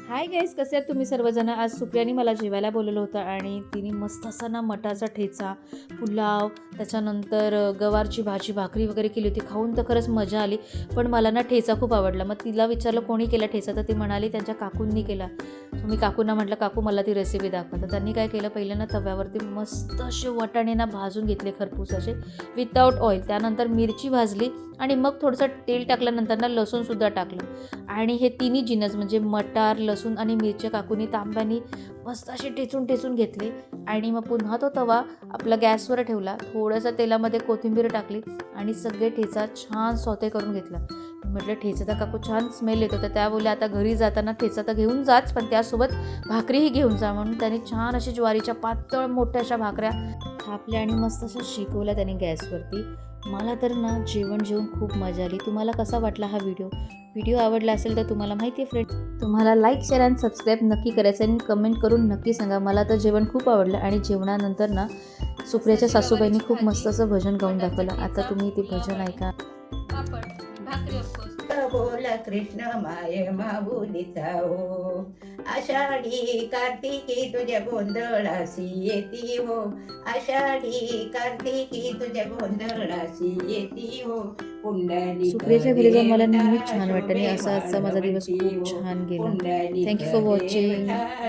Hi guys, कसे आहात तुम्ही सर्वजण. आज सुप्रियाने मला जेवायला बोलवलं होतं आणि तिने मस्त असा ना मटाचा ठेचा, पुलाव, त्याच्यानंतर गवारची भाजी, भाकरी वगैरे केली होती. खाऊन तर खरंच मजा आली, पण मला ना ठेचा खूप आवडला. मग तिला विचारलं कोणी केला ठेचा, तर ती म्हणाली त्यांच्या काकूंनी केला. मी काकूंना म्हटलं काकू मला ती रेसिपी दाखवा. तर त्यांनी काय केलं, पहिलं ना तव्यावरती मस्त असे वाटाणे ना भाजून घेतले खरपूस असे विदाऊट ऑइल. त्यानंतर मिरची भाजली आणि मग थोडंसं तेल टाकल्यानंतर ना लसूणसुद्धा टाकलं आणि हे तिन्ही जिन्नस म्हणजे मटार, लसूण आणि मिरच्या काकूनी तांब्यानी मस्त असे ठेचून घेतले आणि मग पुन्हा तो तवा आपला गॅसवर ठेवला. थोडंसं तेलामध्ये कोथिंबीर टाकली आणि सगळे ठेचा छान सौते करून घेतला. म्हटलं ठेचा तर काकू छान स्मेल येतो, तर त्या बोलल्या आता घरी जाताना ठेचा तर घेऊन जाच, पण त्यासोबत भाकरीही घेऊन जा. म्हणून त्याने छान अशी ज्वारीच्या पातळ मोठ्या अशा भाकऱ्या थापल्या आणि मस्त अशा शेकवल्या त्याने गॅसवरती. मला तर ना जेवण जेवून खूप मजा आली. तुम्हाला कसा वाटला हा व्हिडिओ आवडला असेल तर तुम्हाला माहिती आहे फ्रेंड, तुम्हाला लाईक, शेअर आणि सबस्क्राईब नक्की करायचं आणि कमेंट करून नक्की सांगा. मला तर जेवण खूप आवडलं आणि जेवणानंतर ना सुप्रियाच्या सासूबाईंनी खूप मस्त असं भजन गाऊन दाखवलं. आता तुम्ही ते भजन ऐका. बोल कृष्ण माय माऊलीचा हो, आषाढी कार्तिकी तुझ्या गोंधळासी येती हो, आषाढी कार्तिकी तुझ्या गोंधळासी येती हो, पुंडलिक सुप्रियाच्या घरी जाऊन मला नेहमीच छान वाटतं आणि शोभे असा आजचा माझा दिवस वाळवंटी खूप हो, छान गेला. Pundalik thank you for watching. देवता